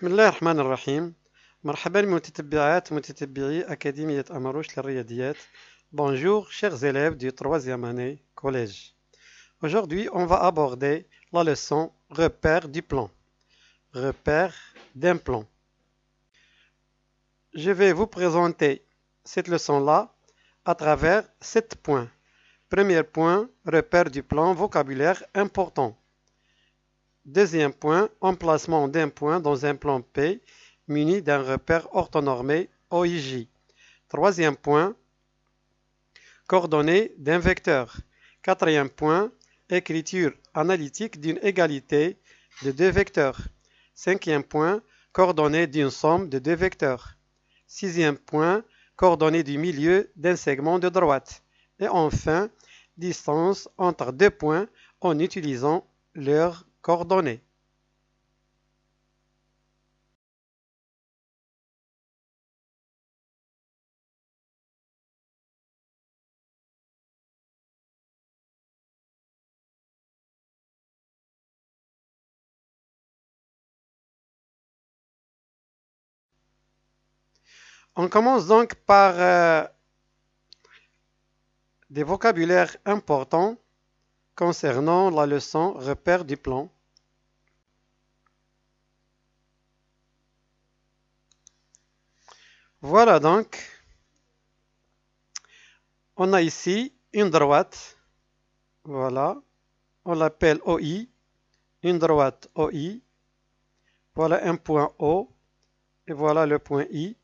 بسم الله الرحمن الرحيم. مرحبا بمتتبعات ومتتبعي أكاديمية أماروش للرياضيات. Bonjour chers élèves du troisième année collège. Aujourd'hui, on va aborder la leçon repère du plan. Repère d'un plan. Je vais vous présenter cette leçon-là à travers 7 points. Premier point, repère du plan, vocabulaire important. Deuxième point, emplacement d'un point dans un plan P muni d'un repère orthonormé OIJ. Troisième point, coordonnées d'un vecteur. Quatrième point, écriture analytique d'une égalité de deux vecteurs. Cinquième point, coordonnées d'une somme de deux vecteurs. Sixième point, coordonnées du milieu d'un segment de droite. Et enfin, distance entre deux points en utilisant leurs coordonnées. On commence donc par des vocabulaires importants concernant la leçon repère du plan. Voilà donc, on a ici une droite, voilà, on l'appelle OI, une droite OI, voilà un point O, et voilà le point I.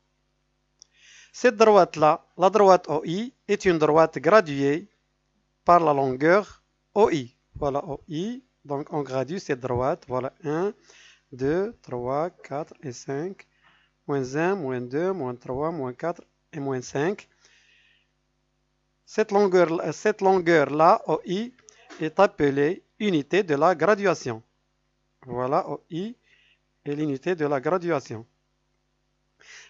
Cette droite-là, la droite OI, est une droite graduée par la longueur OI. Voilà OI, donc on gradue cette droite, voilà 1, 2, 3, 4 et 5, moins 1, moins 2, moins 3, moins 4 et moins 5. Cette longueur-là, OI, est appelée unité de la graduation. Voilà, OI est l'unité de la graduation.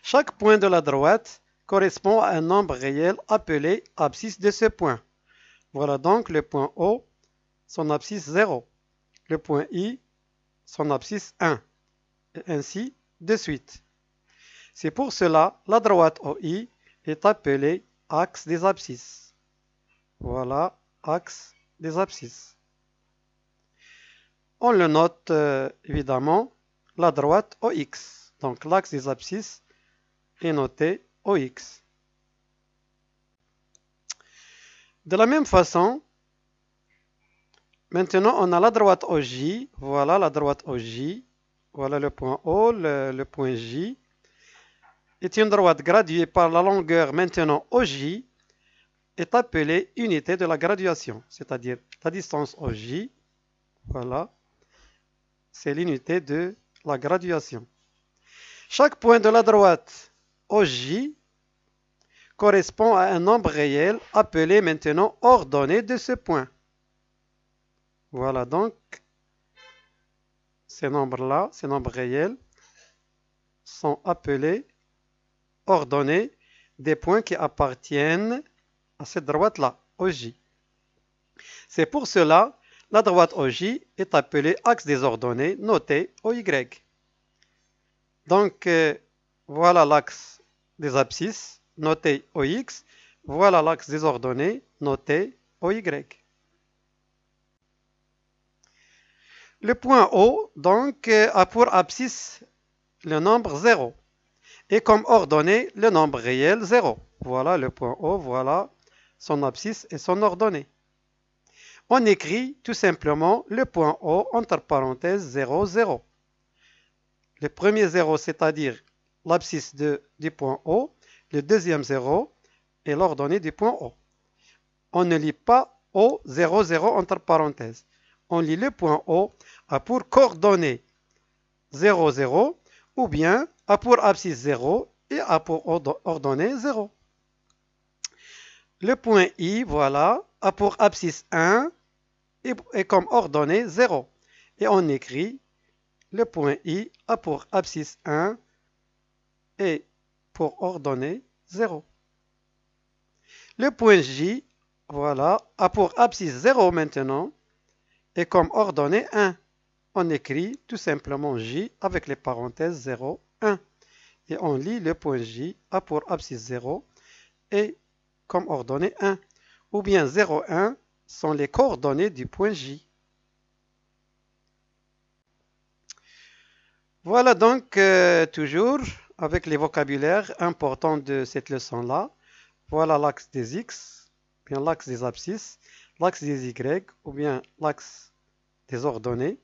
Chaque point de la droite correspond à un nombre réel appelé abscisse de ce point. Voilà donc le point O, son abscisse 0. Le point I, son abscisse 1. Et ainsi de suite. C'est pour cela la droite OI est appelée axe des abscisses. Voilà, axe des abscisses. On le note évidemment, la droite OX. Donc l'axe des abscisses est noté OX. De la même façon, maintenant on a la droite OJ. Voilà la droite OJ. Voilà le point O, le point J. Est une droite graduée par la longueur maintenant OJ est appelée unité de la graduation, c'est-à-dire la distance OJ, voilà, c'est l'unité de la graduation. Chaque point de la droite OJ correspond à un nombre réel appelé maintenant ordonnée de ce point. Voilà donc ces nombres-là, ces nombres réels, sont appelés ordonnées des points qui appartiennent à cette droite-là, OJ. C'est pour cela la droite OJ est appelée axe des ordonnées noté OY. Donc voilà l'axe des abscisses noté OX. Voilà l'axe des ordonnées noté OY. Le point O donc a pour abscisse le nombre 0 et comme ordonnée le nombre réel 0. Voilà le point O, voilà son abscisse et son ordonnée. On écrit tout simplement le point O entre parenthèses 0, 0. Le premier 0, c'est-à-dire l'abscisse du point O. Le deuxième 0 est l'ordonnée du point O. On ne lit pas O, 0, 0 entre parenthèses. On lit le point O a pour coordonnée 0, 0 ou bien a pour abscisse 0 et a pour ordonnée 0. Le point I, voilà, a pour abscisse 1 et comme ordonnée 0. Et on écrit le point I a pour abscisse 1 et pour ordonnée 0. Le point J, voilà, a pour abscisse 0 maintenant et comme ordonnée 1. on écrit tout simplement J avec les parenthèses 0, 1. Et on lit le point J a pour abscisse 0 et comme ordonnée 1. Ou bien 0, 1 sont les coordonnées du point J. Voilà donc toujours avec les vocabulaires importants de cette leçon-là. Voilà l'axe des X, bien l'axe des abscisses, l'axe des Y ou bien l'axe des ordonnées.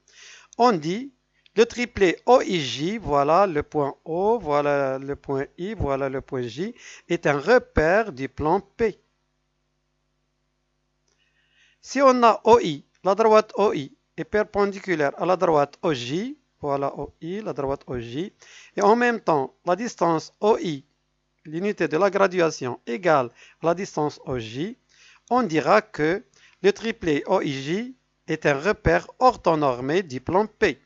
On dit le triplet OIJ, voilà le point O, voilà le point I, voilà le point J, est un repère du plan P. Si on a OI, la droite OI est perpendiculaire à la droite OJ, voilà OI, la droite OJ, et en même temps la distance OI, l'unité de la graduation, égale à la distance OJ, on dira que le triplet OIJ est un repère orthonormé du plan P.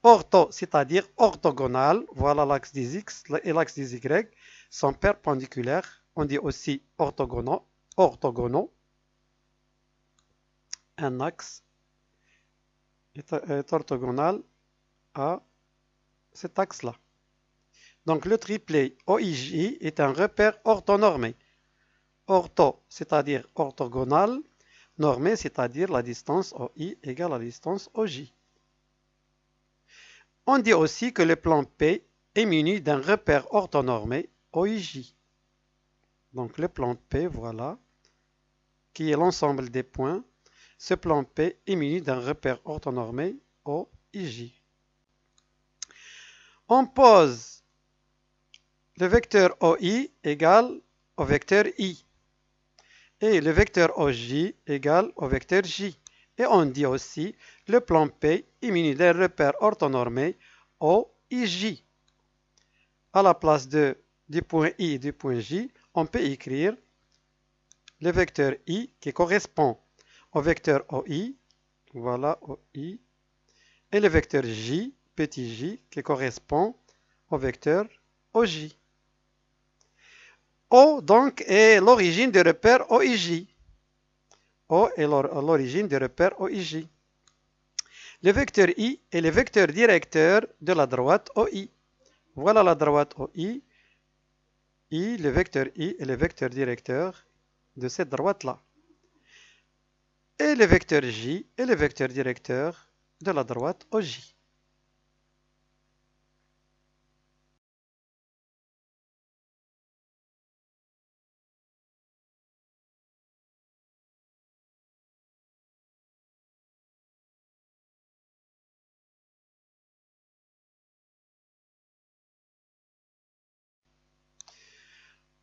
Ortho, c'est-à-dire orthogonal, voilà l'axe des X et l'axe des Y sont perpendiculaires. On dit aussi orthogonaux. Un axe est orthogonal à cet axe-là. Donc le triplet OIJ est un repère orthonormé. Ortho, c'est-à-dire orthogonal, normé, c'est-à-dire la distance OI égale à la distance OJ. On dit aussi que le plan P est muni d'un repère orthonormé OIJ. Donc le plan P, voilà, qui est l'ensemble des points. Ce plan P est muni d'un repère orthonormé OIJ. On pose le vecteur OI égale au vecteur I. Et le vecteur OJ égale au vecteur J. Et on dit aussi le plan P est muni d'un repère orthonormé OIJ. À la place du point I et du point J, on peut écrire le vecteur I qui correspond au vecteur OI, voilà OI, et le vecteur J, petit j, qui correspond au vecteur OJ. O donc est l'origine du repère OIJ. O est l'origine du repère OIJ. Le vecteur I est le vecteur directeur de la droite OI. Voilà la droite OI. Le vecteur I est le vecteur directeur de cette droite-là. Et le vecteur J est le vecteur directeur de la droite OJ.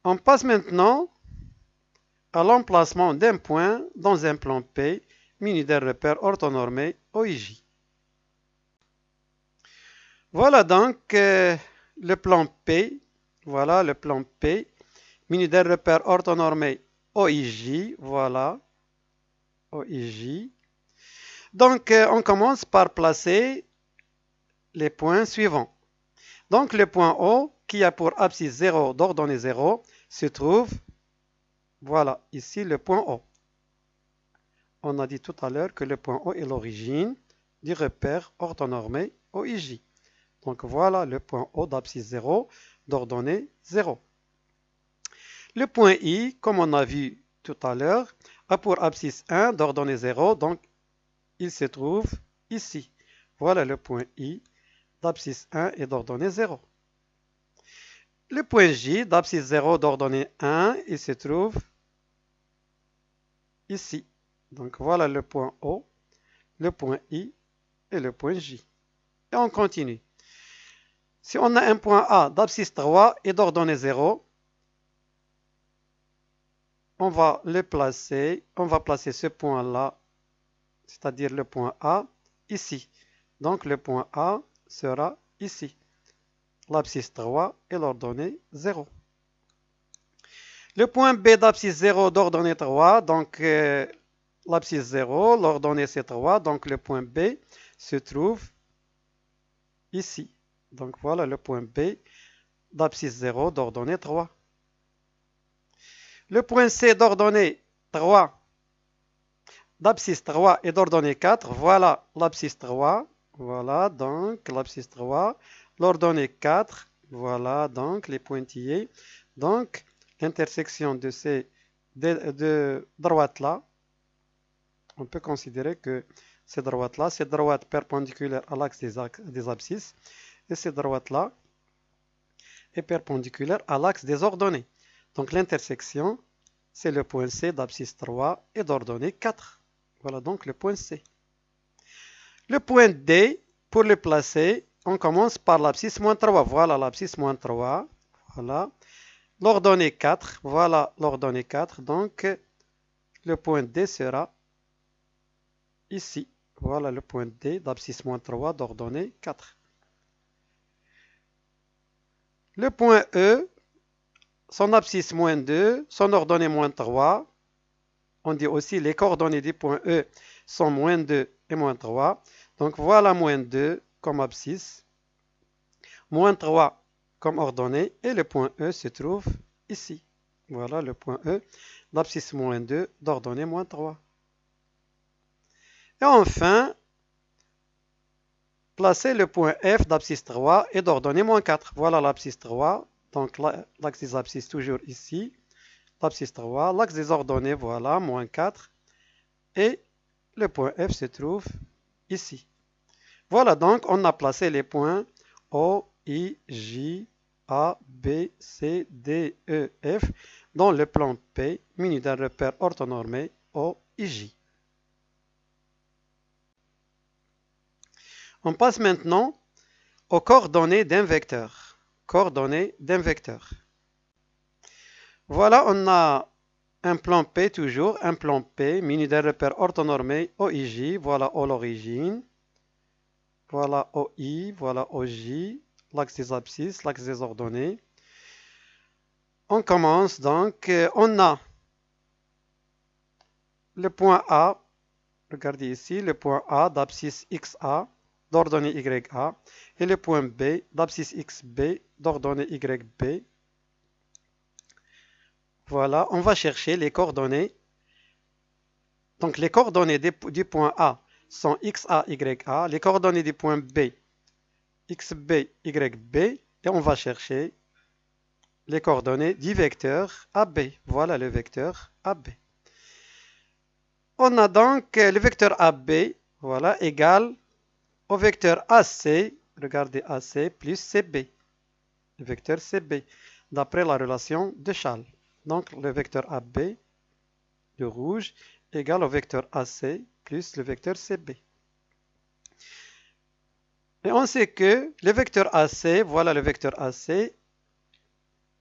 On passe maintenant à l'emplacement d'un point dans un plan P muni d'un repère orthonormé OIJ. Voilà donc le plan P. Voilà le plan P muni d'un repère orthonormé OIJ. Voilà OIJ. Donc on commence par placer les points suivants. Donc le point O qui a pour abscisse 0 d'ordonnée 0 se trouve, voilà, ici le point O. On a dit tout à l'heure que le point O est l'origine du repère orthonormé OIJ. Donc voilà le point O d'abscisse 0 d'ordonnée 0. Le point I, comme on a vu tout à l'heure, a pour abscisse 1 d'ordonnée 0, donc il se trouve ici. Voilà le point I d'abscisse 1 et d'ordonnée 0. Le point J d'abscisse 0 d'ordonnée 1, il se trouve ici. Donc voilà le point O, le point I et le point J. Et on continue. Si on a un point A d'abscisse 3 et d'ordonnée 0, on va le placer, on va placer ce point-là, c'est-à-dire le point A, ici. Donc le point A sera ici. L'abscisse 3 et l'ordonnée 0. Le point B d'abscisse 0 d'ordonnée 3, donc l'abscisse 0, l'ordonnée c'est 3, donc le point B se trouve ici. Donc voilà le point B d'abscisse 0 d'ordonnée 3. Le point C d'ordonnée 3, d'abscisse 3 et d'ordonnée 4, voilà l'abscisse 3, Voilà, donc l'abscisse 3. L'ordonnée 4. Voilà, donc les pointillés. Donc, l'intersection de ces deux droites-là, on peut considérer que ces droites-là, c'est droite perpendiculaire à l'axe des abscisses, et ces droites-là est perpendiculaire à l'axe des ordonnées. Donc l'intersection, c'est le point C d'abscisse 3 et d'ordonnée 4. Voilà donc le point C. Le point D, pour le placer, on commence par l'abscisse moins 3. Voilà l'abscisse moins 3. Voilà. L'ordonnée 4. Voilà l'ordonnée 4. Donc, le point D sera ici. Voilà le point D d'abscisse moins 3 d'ordonnée 4. Le point E, son abscisse moins 2, son ordonnée moins 3. On dit aussi les coordonnées du point E sont moins 2 et moins 3. Donc voilà moins 2 comme abscisse, moins 3 comme ordonnée, et le point E se trouve ici. Voilà le point E, l'abscisse moins 2 d'ordonnée moins 3. Et enfin, placer le point F d'abscisse 3 et d'ordonnée moins 4. Voilà l'abscisse 3, donc l'axe des abscisses toujours ici. L'abscisse 3, l'axe des ordonnées, voilà, moins 4. Et le point F se trouve ici. Voilà donc, on a placé les points O, I, J, A, B, C, D, E, F dans le plan P muni d'un repère orthonormé O, I, J. On passe maintenant aux coordonnées d'un vecteur. Coordonnées d'un vecteur. Voilà, on a un plan P toujours, un plan P muni d'un repère orthonormé OIJ. Voilà O l'origine. Voilà OI, voilà OJ, l'axe des abscisses, l'axe des ordonnées. On commence donc, on a le point A, regardez ici, le point A d'abscisse XA d'ordonnée YA et le point B d'abscisse XB d'ordonnée YB. Voilà, on va chercher les coordonnées. Donc les coordonnées du point A sont XA, YA, les coordonnées du point B, XB, YB, et on va chercher les coordonnées du vecteur AB. Voilà le vecteur AB. On a donc le vecteur AB, voilà, égal au vecteur AC, regardez AC, plus CB, le vecteur CB, d'après la relation de Chasles. Donc le vecteur AB, le rouge, égal au vecteur AC, plus le vecteur CB. Et on sait que le vecteur AC, voilà le vecteur AC,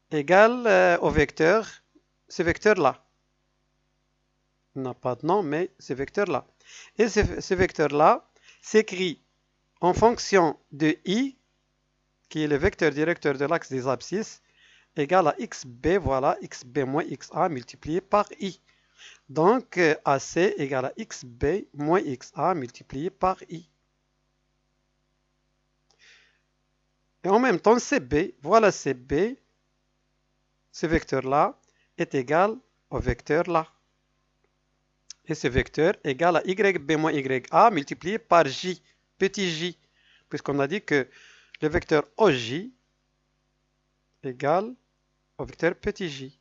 égale au vecteur, ce vecteur-là. Il n'a pas de nom, mais ce vecteur-là. Et ce vecteur-là s'écrit en fonction de I, qui est le vecteur directeur de l'axe des abscisses, égal à XB, voilà, XB moins XA multiplié par I. Donc, AC égale à XB moins XA multiplié par I. Et en même temps, CB, voilà CB, ce vecteur-là est égal au vecteur-là. Et ce vecteur est égal à YB moins YA multiplié par J, petit j, puisqu'on a dit que le vecteur OJ égale au vecteur petit j.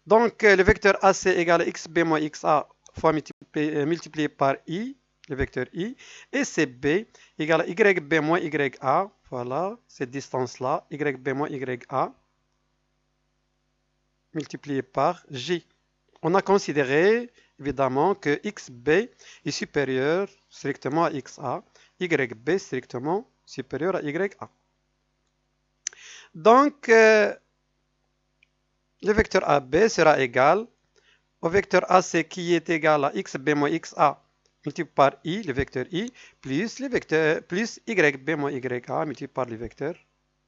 Donc, le vecteur AC égale à XB moins XA fois multiplié par I, le vecteur I, et CB égale à YB moins YA, voilà, cette distance-là, YB moins YA, multiplié par J. On a considéré évidemment que XB est supérieur strictement à XA, YB strictement supérieur à YA. Donc, le vecteur AB sera égal au vecteur AC qui est égal à XB moins XA multiplié par I, le vecteur I, plus YB moins YA multiplié par le vecteur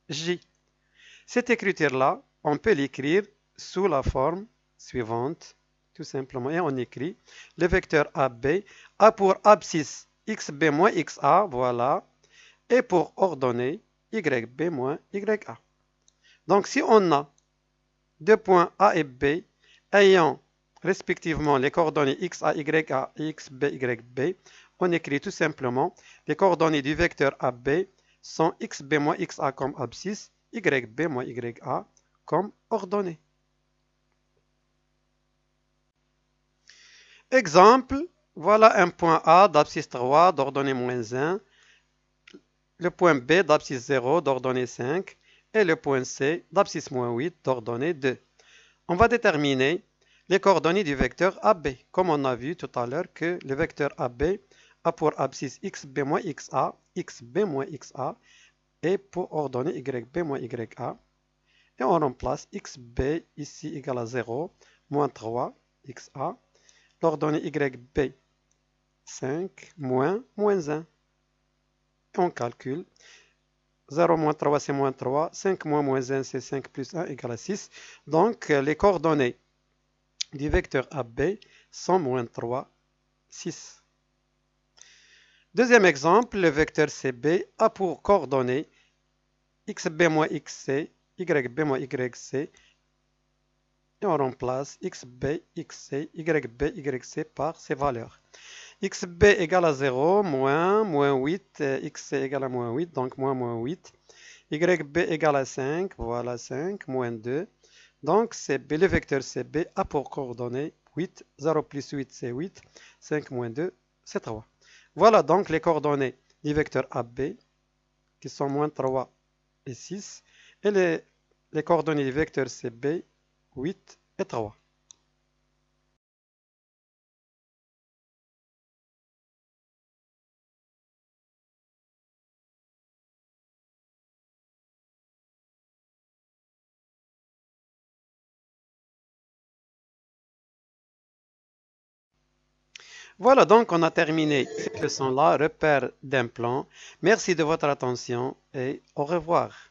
J. Cette écriture-là, on peut l'écrire sous la forme suivante, tout simplement, et on écrit le vecteur AB a pour abscisse XB moins XA, voilà, et pour ordonnée YB moins YA. Donc, si on a deux points A et B ayant respectivement les coordonnées XA, YA et XB, YB, on écrit tout simplement les coordonnées du vecteur AB sont xb moins xa comme abscisse, yb moins ya comme ordonnée. Exemple, voilà un point A d'abscisse 3 d'ordonnée moins 1, le point B d'abscisse 0 d'ordonnée 5 et le point C d'abscisse moins 8 d'ordonnée 2. On va déterminer les coordonnées du vecteur AB, comme on a vu tout à l'heure que le vecteur AB a pour abscisse xb moins xa, xb moins xa, et pour ordonnée yb moins ya. Et on remplace xb ici égale à 0, moins 3, xa, l'ordonnée yb 5, moins 1. Et on calcule. 0 moins 3 c'est moins 3, 5 moins 1 c'est 5 plus 1 égale à 6. Donc les coordonnées du vecteur AB sont moins 3, 6. Deuxième exemple, le vecteur CB a pour coordonnées xb moins xc, yb moins yc, et on remplace xb, xc, yb, yc par ces valeurs. xb égale à 0, moins 8, xc égale à moins 8, donc moins 8. yb égale à 5, voilà 5, moins 2. Donc CB, le vecteur CB a pour coordonnées 8, 0 plus 8 c'est 8, 5 moins 2 c'est 3. Voilà donc les coordonnées du vecteur AB qui sont moins 3 et 6 et les coordonnées du vecteur CB 8 et 3. Voilà donc on a terminé cette leçon-là, repère d'un plan. Merci de votre attention et au revoir.